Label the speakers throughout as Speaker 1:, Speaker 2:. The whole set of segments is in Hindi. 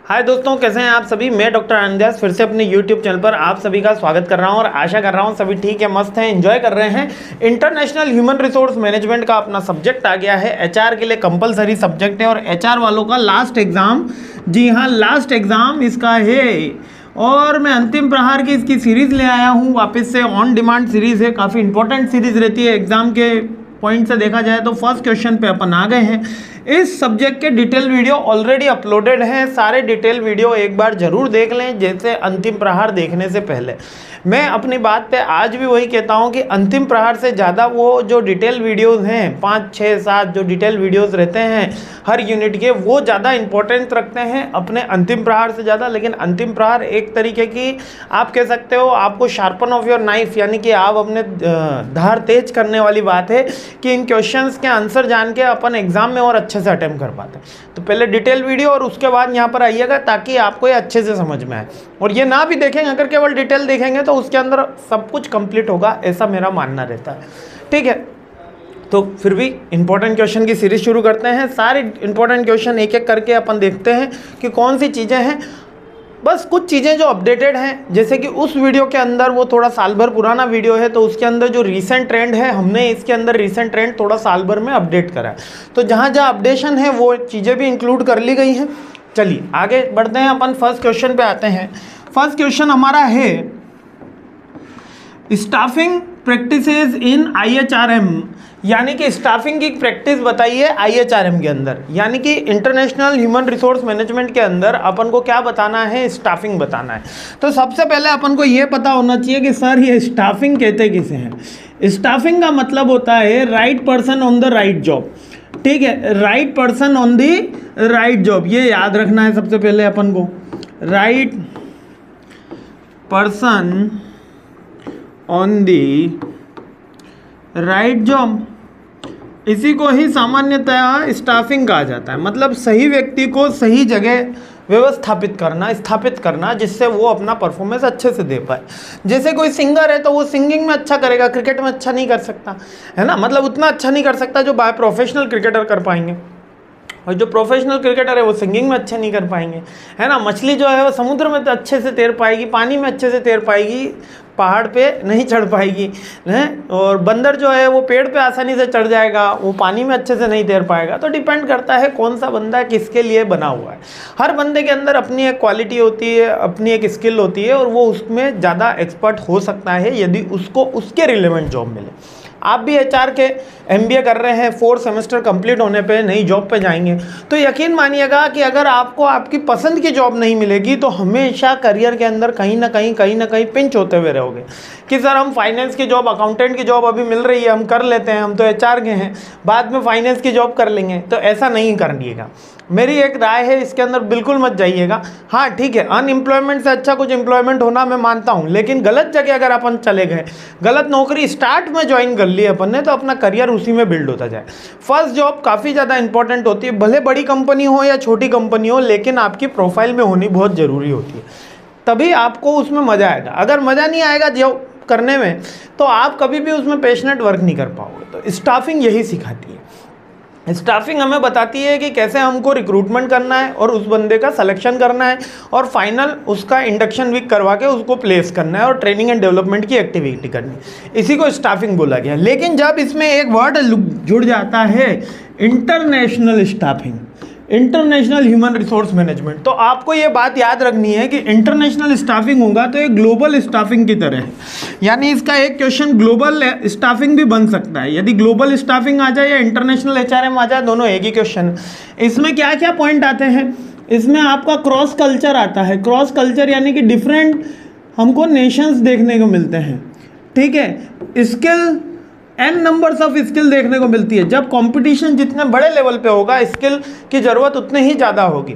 Speaker 1: हाय दोस्तों, कैसे हैं आप सभी। मैं डॉक्टर आनंद फिर से अपने यूट्यूब चैनल पर आप सभी का स्वागत कर रहा हूं और आशा कर रहा हूं सभी ठीक है, मस्त हैं, एंजॉय कर रहे हैं। इंटरनेशनल ह्यूमन रिसोर्स मैनेजमेंट का अपना सब्जेक्ट आ गया है। एचआर के लिए कंपलसरी सब्जेक्ट है और एचआर वालों का लास्ट एग्जाम, जी हाँ लास्ट एग्जाम इसका है। और मैं अंतिम प्रहार की इसकी सीरीज़ ले आया हूँ वापस से। ऑन डिमांड सीरीज़ है, काफ़ी इंपॉर्टेंट सीरीज़ रहती है एग्जाम के पॉइंट से देखा जाए तो। फर्स्ट क्वेश्चन पे अपन आ गए हैं। इस सब्जेक्ट के डिटेल वीडियो ऑलरेडी अपलोडेड हैं, सारे डिटेल वीडियो एक बार जरूर देख लें, जैसे अंतिम प्रहार देखने से पहले। मैं अपनी बात पे आज भी वही कहता हूँ कि अंतिम प्रहार से ज़्यादा वो जो डिटेल वीडियोस हैं 5, 6, 7 जो डिटेल वीडियोस रहते हैं हर यूनिट के, वो ज़्यादा इंपॉर्टेंस रखते हैं अपने अंतिम प्रहार से ज़्यादा। लेकिन अंतिम प्रहार एक तरीके की आप कह सकते हो, आपको शार्पन ऑफ योर नाइफ, यानी कि आप अपने धार तेज करने वाली बात है कि इन क्वेश्चंस के आंसर जान के अपन एग्जाम में और अच्छे से अटेम्प्ट कर पाते हैं। तो पहले डिटेल वीडियो और उसके बाद यहाँ पर आइएगा ताकि आपको ये अच्छे से समझ में आए। और ये ना भी देखेंगे, अगर केवल डिटेल देखेंगे तो उसके अंदर सब कुछ कंप्लीट होगा, ऐसा मेरा मानना रहता है। ठीक है, तो फिर भी इंपॉर्टेंट क्वेश्चन की सीरीज शुरू करते हैं। सारे इंपॉर्टेंट क्वेश्चन एक एक करके अपन देखते हैं कि कौन सी चीज़ें हैं। बस कुछ चीज़ें जो अपडेटेड हैं, जैसे कि उस वीडियो के अंदर, वो थोड़ा साल भर पुराना वीडियो है तो उसके अंदर जो रीसेंट ट्रेंड है, हमने इसके अंदर रीसेंट ट्रेंड थोड़ा साल भर में अपडेट करा है। तो जहाँ जहाँ अपडेशन है वो चीज़ें भी इंक्लूड कर ली गई हैं। चलिए आगे बढ़ते हैं, अपन फर्स्ट क्वेश्चन पे आते हैं। फर्स्ट क्वेश्चन हमारा है स्टाफिंग प्रैक्टिसेस इन IHRM, यानी कि स्टाफिंग की प्रैक्टिस बताइए IHRM के अंदर, यानी कि इंटरनेशनल ह्यूमन रिसोर्स मैनेजमेंट के अंदर अपन को क्या बताना है, स्टाफिंग बताना है। तो सबसे पहले अपन को ये पता होना चाहिए कि सर ये स्टाफिंग कहते किसे हैं। स्टाफिंग का मतलब होता है right person on the right job. ठीक है, right person on the right job, ये याद रखना है सबसे पहले अपन को। Right person on the right job, इसी को ही सामान्यतः स्टाफिंग कहा जाता है। मतलब सही व्यक्ति को सही जगह व्यवस्थापित करना, स्थापित करना, जिससे वो अपना परफॉर्मेंस अच्छे से दे पाए। जैसे कोई सिंगर है तो वो सिंगिंग में अच्छा करेगा, क्रिकेट में अच्छा नहीं कर सकता है ना, मतलब उतना अच्छा नहीं कर सकता जो बाय प्रोफेशनल क्रिकेटर कर पाएंगे। और जो प्रोफेशनल क्रिकेटर है वो सिंगिंग में अच्छे नहीं कर पाएंगे, है ना। मछली जो है वो समुद्र में तो अच्छे से तैर पाएगी, पानी में अच्छे से तैर पाएगी, पहाड़ पे नहीं चढ़ पाएगी, है। और बंदर जो है वो पेड़ पे आसानी से चढ़ जाएगा, वो पानी में अच्छे से नहीं तैर पाएगा। तो डिपेंड करता है कौन सा बंदा किसके लिए बना हुआ है। हर बंदे के अंदर अपनी एक क्वालिटी होती है, अपनी एक स्किल होती है, और वो उसमें ज़्यादा एक्सपर्ट हो सकता है यदि उसको उसके रिलेवेंट जॉब मिले। आप भी HR के MBA कर रहे हैं, 4 सेमेस्टर कंप्लीट होने पे नई जॉब पे जाएंगे, तो यकीन मानिएगा कि अगर आपको आपकी पसंद की जॉब नहीं मिलेगी तो हमेशा करियर के अंदर कहीं ना कहीं पिंच होते हुए रहोगे कि सर हम फाइनेंस की जॉब, अकाउंटेंट की जॉब अभी मिल रही है, हम कर लेते हैं, हम तो HR के हैं, बाद में फाइनेंस की जॉब कर लेंगे। तो ऐसा नहीं करिएगा, मेरी एक राय है, इसके अंदर बिल्कुल मत जाइएगा। हाँ ठीक है, अनएम्प्लॉयमेंट से अच्छा कुछ एम्प्लॉयमेंट होना मैं मानता हूँ, लेकिन गलत जगह अगर अपन चले गए, गलत नौकरी स्टार्ट में ज्वाइन कर ली अपन ने, तो अपना करियर उसी में बिल्ड होता जाए। फर्स्ट जॉब काफ़ी ज़्यादा इंपॉर्टेंट होती है, भले बड़ी कंपनी हो या छोटी कंपनी हो, लेकिन आपकी प्रोफाइल में होनी बहुत ज़रूरी होती है, तभी आपको उसमें मज़ा आएगा। अगर मज़ा नहीं आएगा जॉब करने में तो आप कभी भी उसमें पैशनेट वर्क नहीं कर पाओगे। तो स्टाफिंग यही सिखाती है। स्टाफिंग हमें बताती है कि कैसे हमको रिक्रूटमेंट करना है और उस बंदे का सिलेक्शन करना है और फाइनल उसका इंडक्शन वीक करवा के उसको प्लेस करना है और ट्रेनिंग एंड डेवलपमेंट की एक्टिविटी करनी है। इसी को स्टाफिंग बोला गया। लेकिन जब इसमें एक वर्ड जुड़ जाता है international staffing, international human resource management, तो आपको ये बात याद रखनी है कि इंटरनेशनल स्टाफिंग होगा तो एक ग्लोबल स्टाफिंग की तरह है। यानी इसका एक क्वेश्चन ग्लोबल स्टाफिंग भी बन सकता है, यदि ग्लोबल स्टाफिंग आ जाए या इंटरनेशनल HRM आ जाए, दोनों एक ही क्वेश्चन है। इसमें क्या क्या पॉइंट आते हैं, इसमें आपका क्रॉस कल्चर आता है। क्रॉस कल्चर यानी कि डिफरेंट हमको नेशंस देखने को मिलते हैं। ठीक है, skill n numbers of skill देखने को मिलती है। जब कंपटीशन जितने बड़े लेवल पे होगा, स्किल की ज़रूरत उतनी ही ज़्यादा होगी।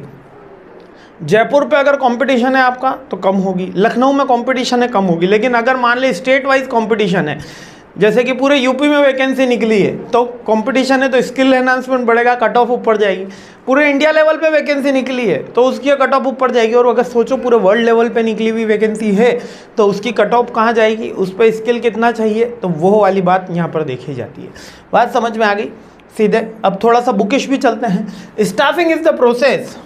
Speaker 1: जयपुर पे अगर कंपटीशन है आपका तो कम होगी, लखनऊ में कंपटीशन है कम होगी। लेकिन अगर मान ली स्टेट वाइज कंपटीशन है, जैसे कि पूरे यूपी में वैकेंसी निकली है तो कंपटीशन है, तो स्किल एनहांसमेंट बढ़ेगा, कट ऑफ ऊपर जाएगी। पूरे इंडिया लेवल पे वैकेंसी निकली है तो उसकी कट ऑफ ऊपर जाएगी। और अगर सोचो पूरे वर्ल्ड लेवल पे निकली हुई वैकेंसी है तो उसकी कट ऑफ कहाँ जाएगी, उस पर स्किल कितना चाहिए, तो वो वाली बात यहाँ पर देखी जाती है। बात समझ में आ गई सीधे। अब थोड़ा सा बुकिश भी चलते हैं। Staffing is the process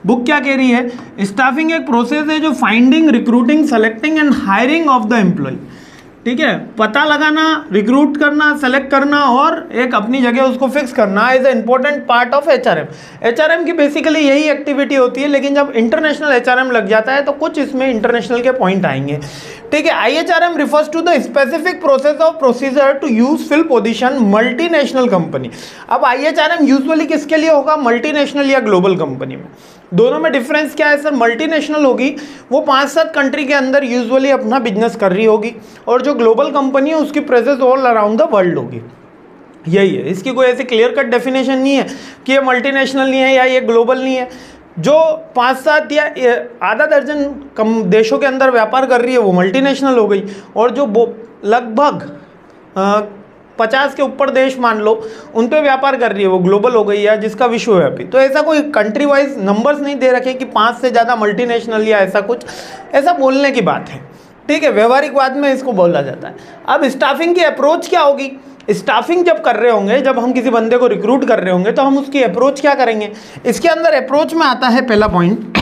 Speaker 1: book क्या कह रही है? स्टाफिंग एक प्रोसेस है जो finding, recruiting, selecting and hiring of the employ, ठीक है, पता लगाना, रिक्रूट करना, सेलेक्ट करना और एक अपनी जगह उसको फिक्स करना is a important part of HRM. HRM की बेसिकली यही एक्टिविटी होती है, लेकिन जब इंटरनेशनल एचआरएम लग जाता है तो कुछ इसमें इंटरनेशनल के पॉइंट आएंगे, ठीक है। IHRM refers to the specific process of procedure to use fill position multinational company. अब IHRM यूजुअली किसके लिए होगा? मल्टीनेशनल या ग्लोबल कंपनी में। दोनों में डिफरेंस क्या है सर? मल्टीनेशनल होगी वो 5-7 कंट्री के अंदर यूजुअली अपना बिजनेस कर रही होगी, और जो ग्लोबल कंपनी है उसकी presence all around the world होगी। यही है, इसकी कोई ऐसी क्लियर कट डेफिनेशन नहीं है कि ये मल्टीनेशनल नहीं है या ये ग्लोबल नहीं है। जो 5-7 या आधा दर्जन कम देशों के अंदर व्यापार कर रही है वो मल्टीनेशनल हो गई, और जो लगभग 50 के ऊपर देश मान लो उन पे व्यापार कर रही है वो ग्लोबल हो गई, या जिसका विश्वव्यापी। तो ऐसा कोई कंट्री वाइज नंबर्स नहीं दे रखे कि 5 से ज़्यादा मल्टीनेशनल या ऐसा कुछ, ऐसा बोलने की बात है, ठीक है, व्यवहारिक बात में इसको बोला जाता है। अब स्टाफिंग की अप्रोच क्या होगी? स्टाफिंग जब कर रहे होंगे, जब हम किसी बंदे को रिक्रूट कर रहे होंगे तो हम उसकी अप्रोच क्या करेंगे? इसके अंदर अप्रोच में आता है पहला पॉइंट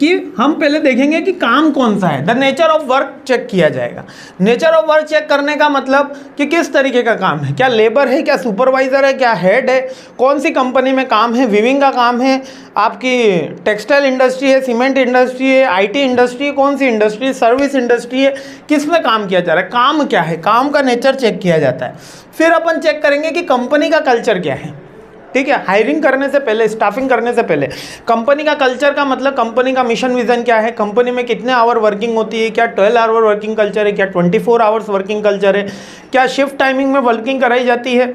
Speaker 1: कि हम पहले देखेंगे कि काम कौन सा है। The nature of work check किया जाएगा। नेचर ऑफ वर्क चेक करने का मतलब कि किस तरीके का काम है, क्या लेबर है, क्या सुपरवाइजर है, क्या हेड है, कौन सी कंपनी में काम है, वीविंग का काम है, आपकी टेक्सटाइल इंडस्ट्री है, सीमेंट इंडस्ट्री है, IT इंडस्ट्री है, कौन सी इंडस्ट्री, सर्विस इंडस्ट्री है, किस में काम किया जा रहा है, काम क्या है, काम का नेचर चेक किया जाता है। फिर अपन चेक करेंगे कि कंपनी का कल्चर क्या है, ठीक है। हायरिंग करने से पहले, स्टाफिंग करने से पहले कंपनी का कल्चर का मतलब कंपनी का मिशन विजन क्या है, कंपनी में कितने आवर वर्किंग होती है, क्या 12 आवर वर्किंग कल्चर है, क्या 24 आवर्स वर्किंग कल्चर है, क्या शिफ्ट टाइमिंग में वर्किंग कराई जाती है,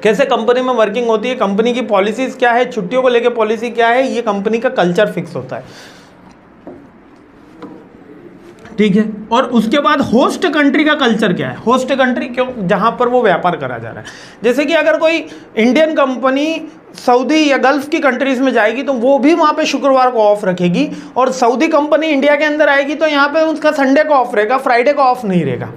Speaker 1: कैसे कंपनी में वर्किंग होती है, कंपनी की पॉलिसीज क्या है, छुट्टियों को लेकर पॉलिसी क्या है, ये कंपनी का कल्चर फिक्स होता है, ठीक है। और उसके बाद होस्ट कंट्री का कल्चर क्या है, होस्ट कंट्री क्यों, जहां पर वो व्यापार करा जा रहा है। जैसे कि अगर कोई इंडियन कंपनी सऊदी या गल्फ की कंट्रीज में जाएगी तो वो भी वहां पे शुक्रवार को ऑफ रखेगी, और सऊदी कंपनी इंडिया के अंदर आएगी तो यहाँ पे उसका संडे को ऑफ रहेगा, फ्राइडे को ऑफ नहीं रहेगा।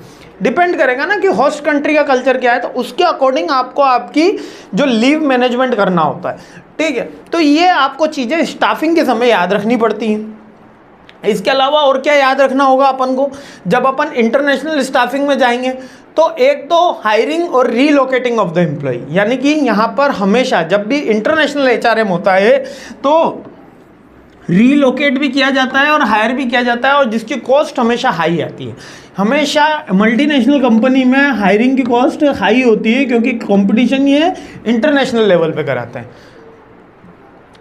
Speaker 1: डिपेंड करेगा ना कि होस्ट कंट्री का कल्चर क्या है, तो उसके अकॉर्डिंग आपको आपकी जो लीव मैनेजमेंट करना होता है, ठीक है। तो ये आपको चीज़ें स्टाफिंग के समय याद रखनी पड़ती हैं। इसके अलावा और क्या याद रखना होगा अपन को? जब अपन इंटरनेशनल स्टाफिंग में जाएंगे तो एक तो हायरिंग और रीलोकेटिंग ऑफ द एम्प्लॉय, यानी कि यहाँ पर हमेशा जब भी इंटरनेशनल HRM होता है तो रीलोकेट भी किया जाता है और हायर भी किया जाता है, और जिसकी कॉस्ट हमेशा हाई आती है। हमेशा मल्टीनेशनल कंपनी में हायरिंग की कॉस्ट हाई होती है क्योंकि कंपटीशन ये इंटरनेशनल लेवल पे कराते हैं।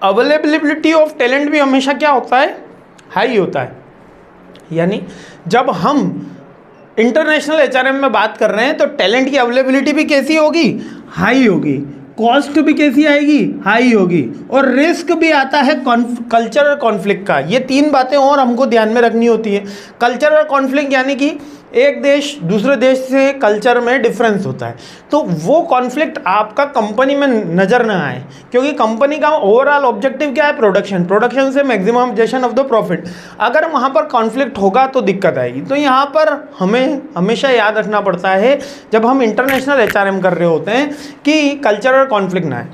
Speaker 1: अवेलेबिलिटी ऑफ टैलेंट भी हमेशा क्या होता है? हाई होता है। यानी जब हम इंटरनेशनल HRM में बात कर रहे हैं तो टैलेंट की अवेलेबिलिटी भी कैसी होगी? हाई होगी। कॉस्ट भी कैसी आएगी? हाई होगी। और रिस्क भी आता है कल्चरल कॉन्फ्लिक्ट का। ये 3 बातें और हमको ध्यान में रखनी होती है। कल्चरल कॉन्फ्लिक्ट यानी कि एक देश दूसरे देश से कल्चर में डिफरेंस होता है, तो वो कॉन्फ्लिक्ट आपका कंपनी में नज़र ना आए, क्योंकि कंपनी का ओवरऑल ऑब्जेक्टिव क्या है? प्रोडक्शन से मैक्सिमाइजेशन ऑफ द प्रॉफिट। अगर वहाँ पर कॉन्फ्लिक्ट होगा तो दिक्कत आएगी। तो यहाँ पर हमें हमेशा याद रखना पड़ता है जब हम इंटरनेशनल HRM कर रहे होते हैं कि कल्चरल कॉन्फ्लिक्ट ना आए।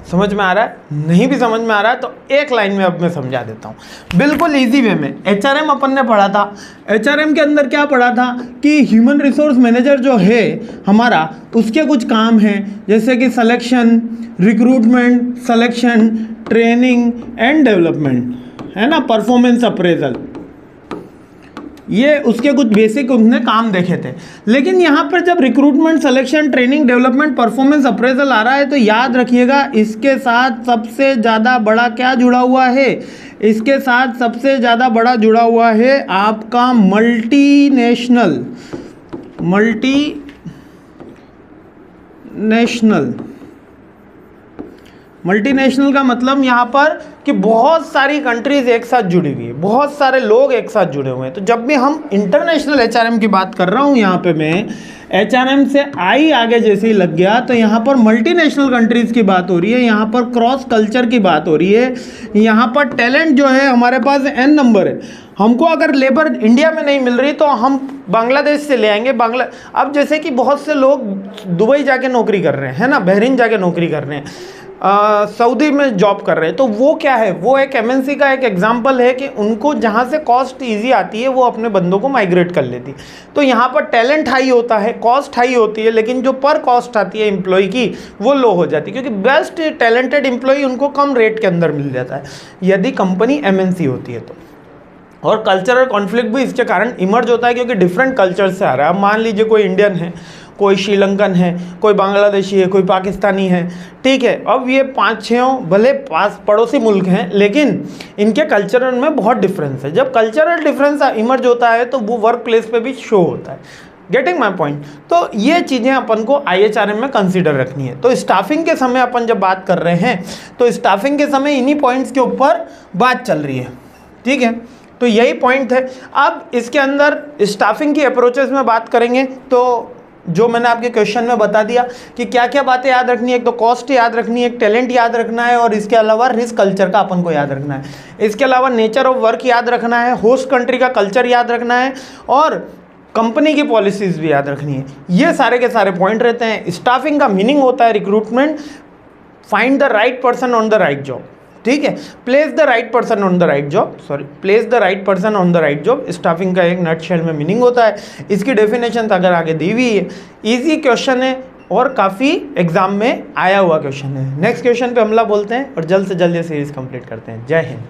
Speaker 1: समझ में आ रहा है? नहीं भी समझ में आ रहा है तो एक लाइन में अब मैं समझा देता हूँ बिल्कुल इजी वे में। HRM अपन ने पढ़ा था। HRM के अंदर क्या पढ़ा था कि ह्यूमन रिसोर्स मैनेजर जो है हमारा, उसके कुछ काम हैं जैसे कि selection, recruitment, selection, training and development, है ना, परफॉर्मेंस अप्रेजल, ये उसके कुछ बेसिक उसने काम देखे थे। लेकिन यहाँ पर जब recruitment, selection, training, development, performance appraisal आ रहा है तो याद रखिएगा इसके साथ सबसे ज़्यादा बड़ा क्या जुड़ा हुआ है? इसके साथ सबसे ज़्यादा बड़ा जुड़ा हुआ है आपका मल्टीनेशनल का मतलब यहाँ पर कि बहुत सारी कंट्रीज एक साथ जुड़ी हुई है, बहुत सारे लोग एक साथ जुड़े हुए हैं। तो जब भी हम इंटरनेशनल HRM की बात कर रहा हूँ, यहाँ पे मैं HRM से आई आगे जैसे ही लग गया तो यहाँ पर मल्टीनेशनल कंट्रीज़ की बात हो रही है, यहाँ पर क्रॉस कल्चर की बात हो रही है, यहाँ पर टैलेंट जो है हमारे पास n नंबर है। हमको अगर लेबर इंडिया में नहीं मिल रही तो हम बांग्लादेश से ले आएंगे। अब जैसे कि बहुत से लोग दुबई जाके नौकरी कर रहे हैं, है ना, बहरीन जाके नौकरी कर रहे हैं। सऊदी में जॉब कर रहे हैं, तो वो क्या है, वो एक एमएनसी का एक एग्जांपल है कि उनको जहाँ से कॉस्ट इजी आती है वो अपने बंदों को माइग्रेट कर लेती। तो यहाँ पर टैलेंट हाई होता है, कॉस्ट हाई होती है, लेकिन जो पर कॉस्ट आती है एम्प्लॉय की वो लो हो जाती है, क्योंकि बेस्ट टैलेंटेड एम्प्लॉय उनको कम रेट के अंदर मिल जाता है यदि कंपनी एमएनसी होती है तो। और कल्चरल कॉन्फ्लिक्ट भी इसके कारण इमर्ज होता है, क्योंकि डिफरेंट कल्चर से आ रहा है। अब मान लीजिए कोई इंडियन है, कोई श्रीलंकन है, कोई बांग्लादेशी है, कोई पाकिस्तानी है, ठीक है। अब ये 5-6 भले पास पड़ोसी मुल्क हैं, लेकिन इनके कल्चरल में बहुत डिफरेंस है। जब कल्चरल डिफरेंस इमर्ज होता है तो वो वर्क प्लेस पे भी शो होता है। Getting my point. तो ये चीज़ें अपन को IHRM में कंसीडर रखनी है। तो स्टाफिंग के समय अपन जब बात कर रहे हैं तो स्टाफिंग के समय इन्हीं पॉइंट्स के ऊपर बात चल रही है, ठीक है। तो यही पॉइंट है। अब इसके अंदर स्टाफिंग की अप्रोचेस में बात करेंगे तो जो मैंने आपके क्वेश्चन में बता दिया कि क्या क्या बातें याद रखनी है। एक तो कॉस्ट याद रखनी है, एक टैलेंट याद रखना है, और इसके अलावा रिस्क कल्चर का अपन को याद रखना है। इसके अलावा नेचर ऑफ वर्क याद रखना है, होस्ट कंट्री का कल्चर याद रखना है, और कंपनी की पॉलिसीज भी याद रखनी है। ये सारे के सारे पॉइंट रहते हैं। स्टाफिंग का मीनिंग होता है recruitment, find the right person on the right job, ठीक है। Place the right person on the right job, place the right person on the right job staffing का एक नटशेल में मीनिंग होता है। इसकी डेफिनेशन अगर आगे दी हुई है, इजी क्वेश्चन है और काफ़ी एग्जाम में आया हुआ क्वेश्चन है। नेक्स्ट क्वेश्चन पे हमला बोलते हैं और जल्द से जल्द ये सीरीज कंप्लीट करते हैं। जय हिंद।